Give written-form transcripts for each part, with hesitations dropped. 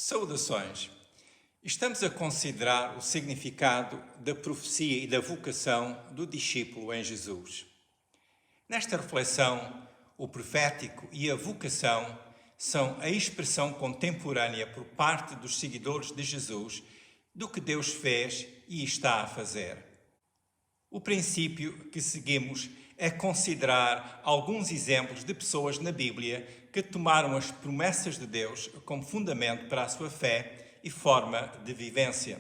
Saudações! Estamos a considerar o significado da profecia e da vocação do discípulo em Jesus. Nesta reflexão, o profético e a vocação são a expressão contemporânea por parte dos seguidores de Jesus do que Deus fez e está a fazer. O princípio que seguimos é considerar alguns exemplos de pessoas na Bíblia que tomaram as promessas de Deus como fundamento para a sua fé e forma de vivência.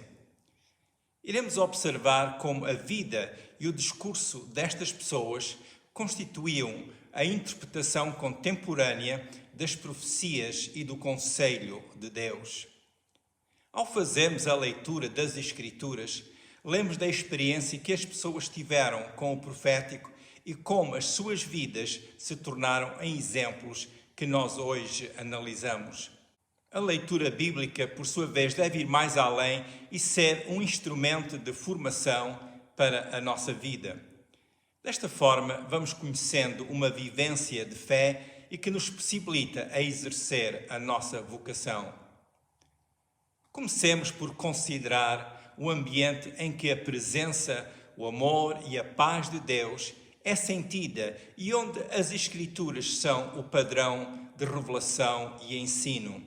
Iremos observar como a vida e o discurso destas pessoas constituíam a interpretação contemporânea das profecias e do conselho de Deus. Ao fazermos a leitura das Escrituras, lemos da experiência que as pessoas tiveram com o profético e como as suas vidas se tornaram em exemplos que nós hoje analisamos. A leitura bíblica, por sua vez, deve ir mais além e ser um instrumento de formação para a nossa vida. Desta forma, vamos conhecendo uma vivência de fé e que nos possibilita a exercer a nossa vocação. Comecemos por considerar o ambiente em que a presença, o amor e a paz de Deus é sentida e onde as Escrituras são o padrão de revelação e ensino.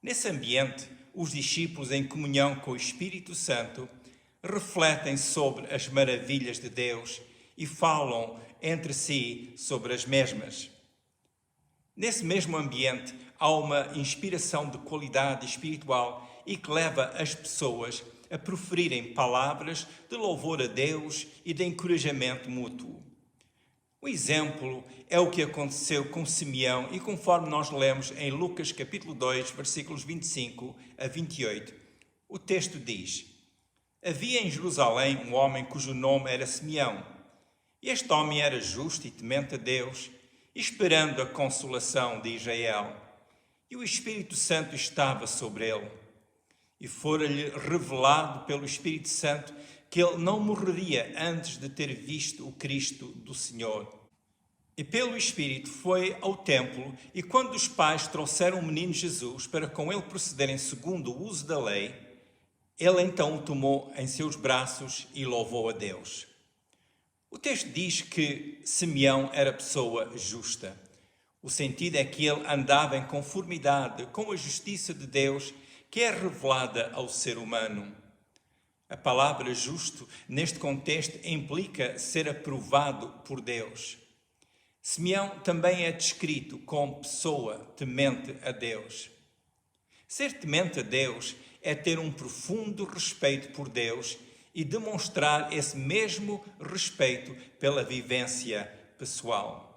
Nesse ambiente, os discípulos, em comunhão com o Espírito Santo, refletem sobre as maravilhas de Deus e falam entre si sobre as mesmas. Nesse mesmo ambiente, há uma inspiração de qualidade espiritual e que leva as pessoas a proferirem palavras de louvor a Deus e de encorajamento mútuo. O exemplo é o que aconteceu com Simeão e conforme nós lemos em Lucas capítulo 2, versículos 25 a 28, o texto diz: Havia em Jerusalém um homem cujo nome era Simeão. Este homem era justo e temente a Deus, esperando a consolação de Israel. E o Espírito Santo estava sobre ele. E fora-lhe revelado pelo Espírito Santo que ele não morreria antes de ter visto o Cristo do Senhor. E pelo Espírito foi ao templo, e quando os pais trouxeram o menino Jesus para com ele procederem segundo o uso da lei, ele então o tomou em seus braços e louvou a Deus. O texto diz que Simeão era pessoa justa. O sentido é que ele andava em conformidade com a justiça de Deus que é revelada ao ser humano. A palavra justo, neste contexto, implica ser aprovado por Deus. Simeão também é descrito como pessoa temente a Deus. Ser temente a Deus é ter um profundo respeito por Deus e demonstrar esse mesmo respeito pela vivência pessoal.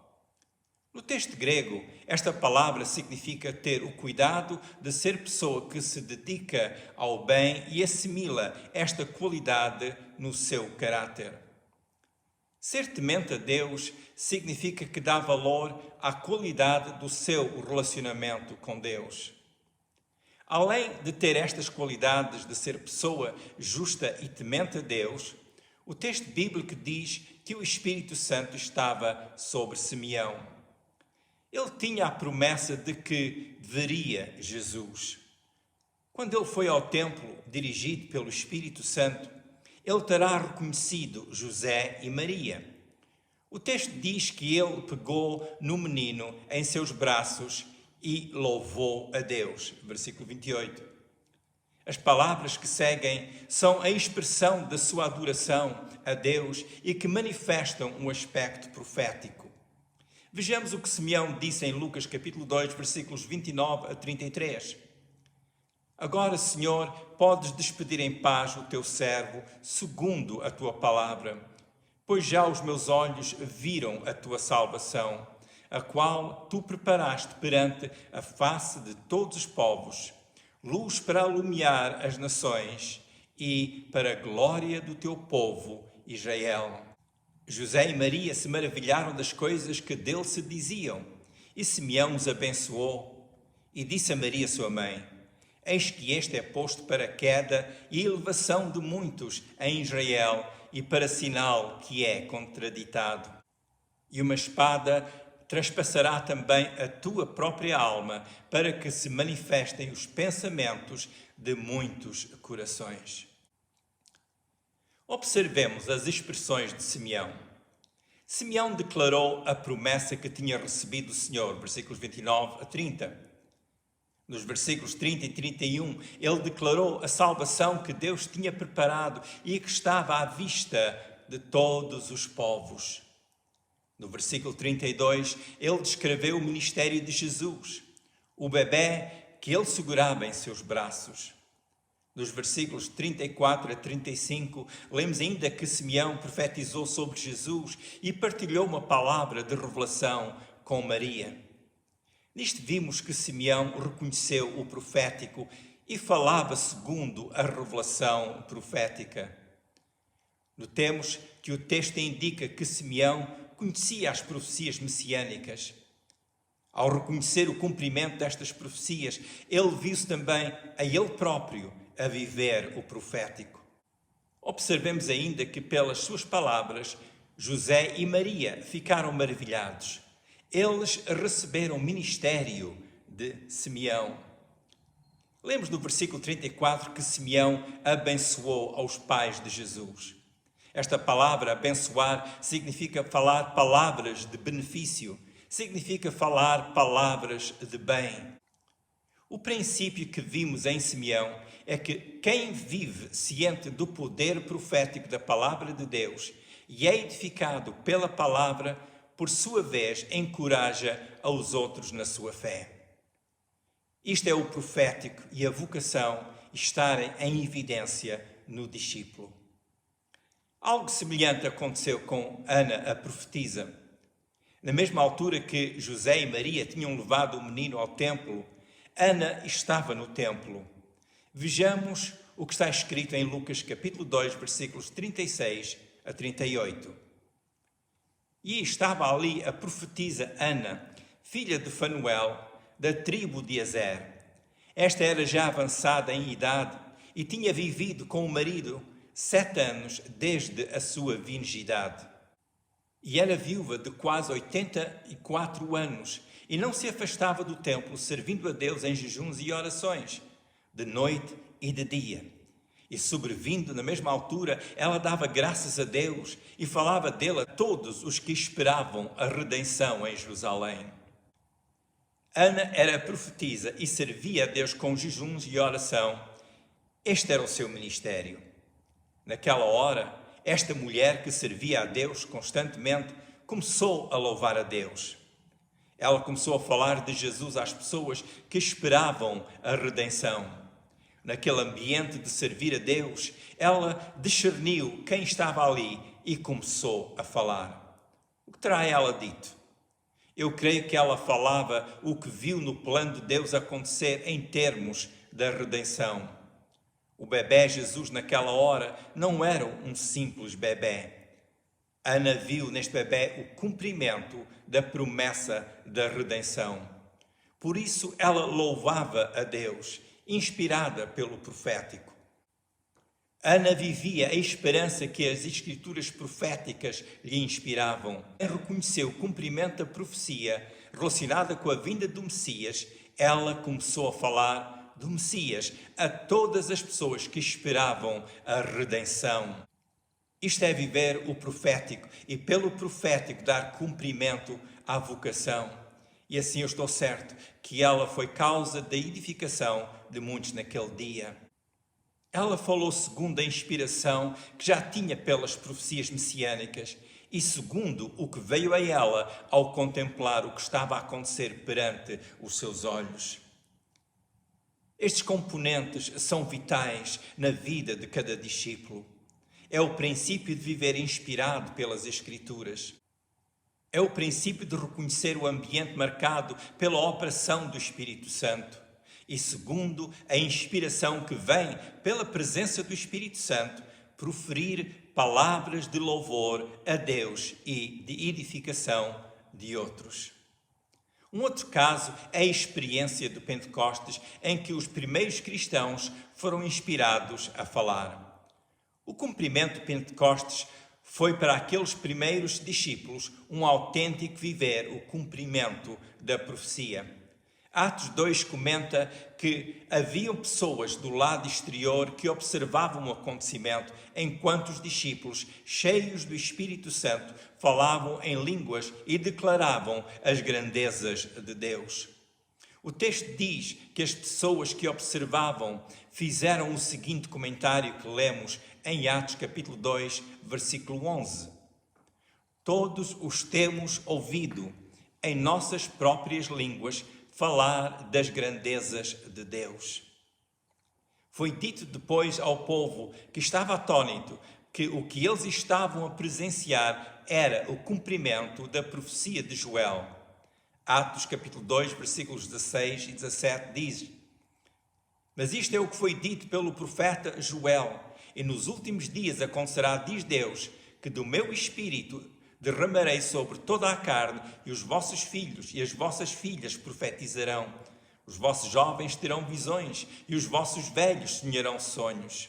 No texto grego, esta palavra significa ter o cuidado de ser pessoa que se dedica ao bem e assimila esta qualidade no seu caráter. Ser temente a Deus significa que dá valor à qualidade do seu relacionamento com Deus. Além de ter estas qualidades de ser pessoa justa e temente a Deus, o texto bíblico diz que o Espírito Santo estava sobre Simeão. Ele tinha a promessa de que veria Jesus. Quando ele foi ao templo, dirigido pelo Espírito Santo, ele terá reconhecido José e Maria. O texto diz que ele pegou no menino em seus braços e louvou a Deus. Versículo 28. As palavras que seguem são a expressão da sua adoração a Deus e que manifestam um aspecto profético. Vejamos o que Simeão disse em Lucas capítulo 2, versículos 29 a 33. Agora, Senhor, podes despedir em paz o teu servo, segundo a tua palavra, pois já os meus olhos viram a tua salvação, a qual tu preparaste perante a face de todos os povos, luz para alumiar as nações e para a glória do teu povo, Israel. José e Maria se maravilharam das coisas que dele se diziam, e Simeão os abençoou, e disse a Maria, sua mãe: Eis que este é posto para queda e elevação de muitos em Israel, e para sinal que é contraditado. E uma espada traspassará também a tua própria alma, para que se manifestem os pensamentos de muitos corações. Observemos as expressões de Simeão. Simeão declarou a promessa que tinha recebido do Senhor, versículos 29 a 30. Nos versículos 30 e 31, ele declarou a salvação que Deus tinha preparado e que estava à vista de todos os povos. No versículo 32, ele descreveu o ministério de Jesus, o bebé que ele segurava em seus braços. Nos versículos 34 a 35, lemos ainda que Simeão profetizou sobre Jesus e partilhou uma palavra de revelação com Maria. Nisto vimos que Simeão reconheceu o profético e falava segundo a revelação profética. Notemos que o texto indica que Simeão conhecia as profecias messiânicas. Ao reconhecer o cumprimento destas profecias, ele viu-se também a ele próprio a viver o profético. Observemos ainda que pelas suas palavras, José e Maria ficaram maravilhados. Eles receberam o ministério de Simeão. Lemos no versículo 34 que Simeão abençoou aos pais de Jesus. Esta palavra, abençoar, significa falar palavras de benefício, significa falar palavras de bem. O princípio que vimos em Simeão é que quem vive ciente do poder profético da palavra de Deus e é edificado pela palavra, por sua vez, encoraja aos outros na sua fé. Isto é o profético e a vocação estarem em evidência no discípulo. Algo semelhante aconteceu com Ana, a profetisa. Na mesma altura que José e Maria tinham levado o menino ao templo, Ana estava no templo. Vejamos o que está escrito em Lucas capítulo 2, versículos 36 a 38. E estava ali a profetisa Ana, filha de Fanuel, da tribo de Aser. Esta era já avançada em idade e tinha vivido com o marido 7 anos desde a sua virgindade. E era viúva de quase 84 anos e não se afastava do templo, servindo a Deus em jejuns e orações, de noite e de dia. E sobrevindo na mesma altura, ela dava graças a Deus e falava dele a todos os que esperavam a redenção em Jerusalém. Ana era profetisa e servia a Deus com jejuns e oração. Este era o seu ministério. Naquela hora, esta mulher que servia a Deus constantemente começou a louvar a Deus. Ela começou a falar de Jesus às pessoas que esperavam a redenção. Naquele ambiente de servir a Deus, ela discerniu quem estava ali e começou a falar. O que terá ela dito? Eu creio que ela falava o que viu no plano de Deus acontecer em termos da redenção. O bebé Jesus naquela hora não era um simples bebé. Ana viu neste bebé o cumprimento da promessa da redenção. Por isso ela louvava a Deus, inspirada pelo profético. Ana vivia a esperança que as escrituras proféticas lhe inspiravam. Reconheceu o cumprimento da profecia relacionada com a vinda do Messias. Ela começou a falar do Messias a todas as pessoas que esperavam a redenção. Isto é viver o profético e pelo profético dar cumprimento à vocação. E assim eu estou certo que ela foi causa da edificação de muitos naquele dia. Ela falou segundo a inspiração que já tinha pelas profecias messiânicas e segundo o que veio a ela ao contemplar o que estava a acontecer perante os seus olhos. Estes componentes são vitais na vida de cada discípulo. É o princípio de viver inspirado pelas Escrituras. É o princípio de reconhecer o ambiente marcado pela operação do Espírito Santo. E segundo a inspiração que vem pela presença do Espírito Santo, proferir palavras de louvor a Deus e de edificação de outros. Um outro caso é a experiência do Pentecostes, em que os primeiros cristãos foram inspirados a falar. O cumprimento de Pentecostes foi para aqueles primeiros discípulos um autêntico viver o cumprimento da profecia. Atos 2 comenta que haviam pessoas do lado exterior que observavam o acontecimento, enquanto os discípulos, cheios do Espírito Santo, falavam em línguas e declaravam as grandezas de Deus. O texto diz que as pessoas que observavam fizeram o seguinte comentário que lemos em Atos capítulo 2, versículo 11. Todos os temos ouvido em nossas próprias línguas falar das grandezas de Deus. Foi dito depois ao povo que estava atônito que o que eles estavam a presenciar era o cumprimento da profecia de Joel. Atos capítulo 2, versículos 16 e 17 diz: Mas isto é o que foi dito pelo profeta Joel, e nos últimos dias acontecerá, diz Deus, que do meu Espírito derramarei sobre toda a carne, e os vossos filhos e as vossas filhas profetizarão. Os vossos jovens terão visões, e os vossos velhos sonharão sonhos.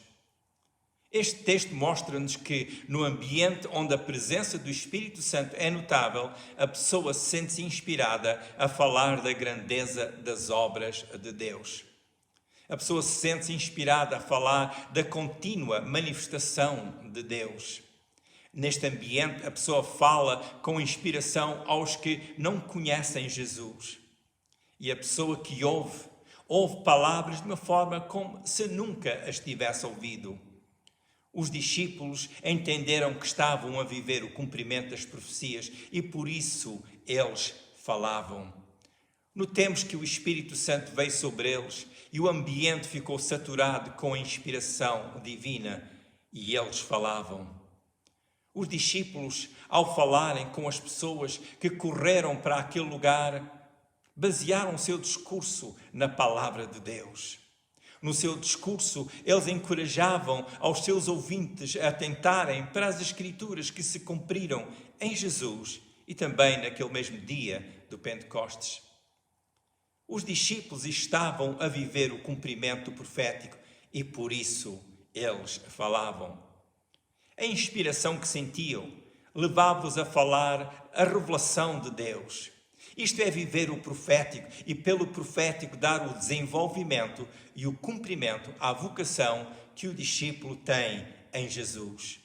Este texto mostra-nos que, no ambiente onde a presença do Espírito Santo é notável, a pessoa sente-se inspirada a falar da grandeza das obras de Deus. A pessoa sente-se inspirada a falar da contínua manifestação de Deus. Neste ambiente, a pessoa fala com inspiração aos que não conhecem Jesus. E a pessoa que ouve palavras de uma forma como se nunca as tivesse ouvido. Os discípulos entenderam que estavam a viver o cumprimento das profecias e por isso eles falavam. Notemos que o Espírito Santo veio sobre eles e o ambiente ficou saturado com a inspiração divina e eles falavam. Os discípulos, ao falarem com as pessoas que correram para aquele lugar, basearam o seu discurso na palavra de Deus. No seu discurso, eles encorajavam aos seus ouvintes a atentarem para as Escrituras que se cumpriram em Jesus e também naquele mesmo dia do Pentecostes. Os discípulos estavam a viver o cumprimento profético e por isso eles falavam. A inspiração que sentiam levava-os a falar a revelação de Deus. Isto é viver o profético e pelo profético dar o desenvolvimento e o cumprimento à vocação que o discípulo tem em Jesus.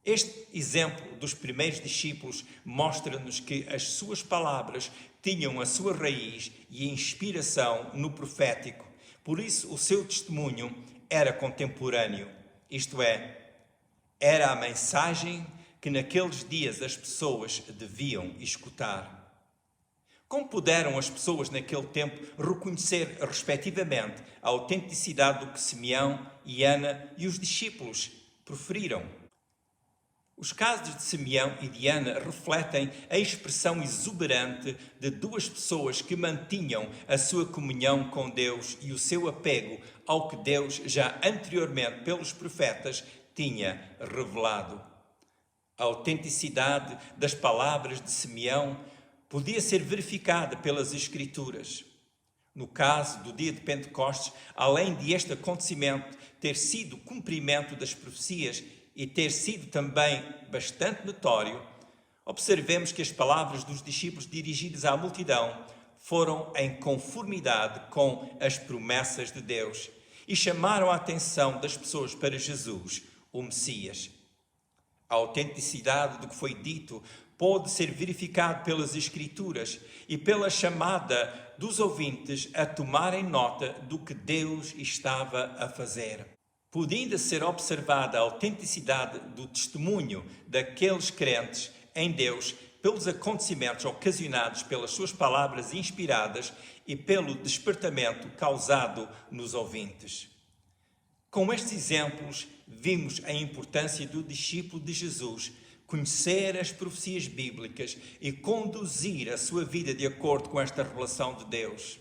Este exemplo dos primeiros discípulos mostra-nos que as suas palavras tinham a sua raiz e a inspiração no profético. Por isso, o seu testemunho era contemporâneo, isto é, era a mensagem que naqueles dias as pessoas deviam escutar. Como puderam as pessoas naquele tempo reconhecer, respectivamente, a autenticidade do que Simeão e Ana e os discípulos proferiram? Os casos de Simeão e de Ana refletem a expressão exuberante de duas pessoas que mantinham a sua comunhão com Deus e o seu apego ao que Deus já anteriormente pelos profetas tinha revelado. A autenticidade das palavras de Simeão podia ser verificada pelas Escrituras. No caso do dia de Pentecostes, além de este acontecimento ter sido cumprimento das profecias e ter sido também bastante notório, observemos que as palavras dos discípulos dirigidas à multidão foram em conformidade com as promessas de Deus e chamaram a atenção das pessoas para Jesus, o Messias. A autenticidade do que foi dito pode ser verificado pelas Escrituras e pela chamada dos ouvintes a tomarem nota do que Deus estava a fazer. Podendo ser observada a autenticidade do testemunho daqueles crentes em Deus pelos acontecimentos ocasionados pelas suas palavras inspiradas e pelo despertamento causado nos ouvintes. Com estes exemplos, vimos a importância do discípulo de Jesus conhecer as profecias bíblicas e conduzir a sua vida de acordo com esta revelação de Deus.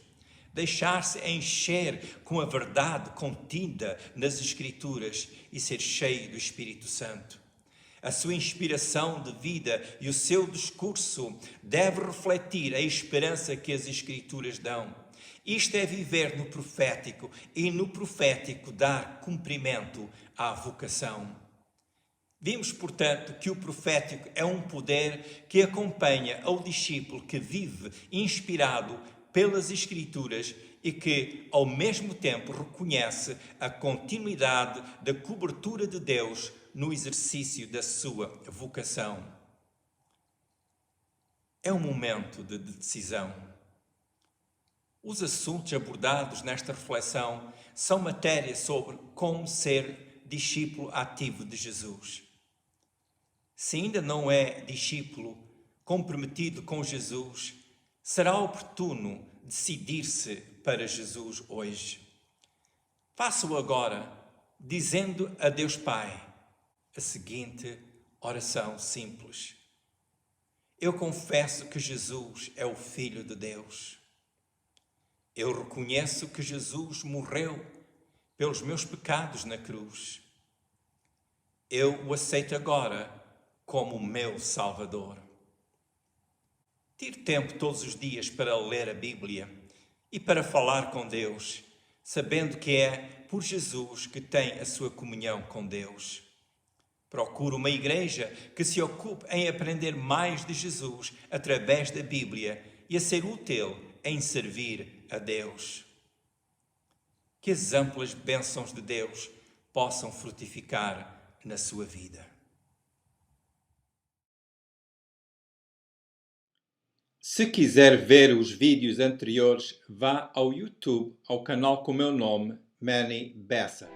Deixar-se encher com a verdade contida nas Escrituras e ser cheio do Espírito Santo. A sua inspiração de vida e o seu discurso deve refletir a esperança que as Escrituras dão. Isto é viver no profético e no profético dar cumprimento à vocação. Vimos, portanto, que o profético é um poder que acompanha ao discípulo que vive inspirado pelas Escrituras e que, ao mesmo tempo, reconhece a continuidade da cobertura de Deus no exercício da sua vocação. É um momento de decisão. Os assuntos abordados nesta reflexão são matéria sobre como ser discípulo ativo de Jesus. Se ainda não é discípulo comprometido com Jesus, será oportuno decidir-se para Jesus hoje. Faça-o agora, dizendo a Deus Pai a seguinte oração simples: Eu confesso que Jesus é o Filho de Deus. Eu reconheço que Jesus morreu pelos meus pecados na cruz. Eu o aceito agora como meu Salvador. Tire tempo todos os dias para ler a Bíblia e para falar com Deus, sabendo que é por Jesus que tem a sua comunhão com Deus. Procure uma igreja que se ocupe em aprender mais de Jesus através da Bíblia e a ser útil em servir a Deus. Que as amplas bênçãos de Deus possam frutificar na sua vida. Se quiser ver os vídeos anteriores, vá ao YouTube, ao canal com o meu nome, Manny Bessa.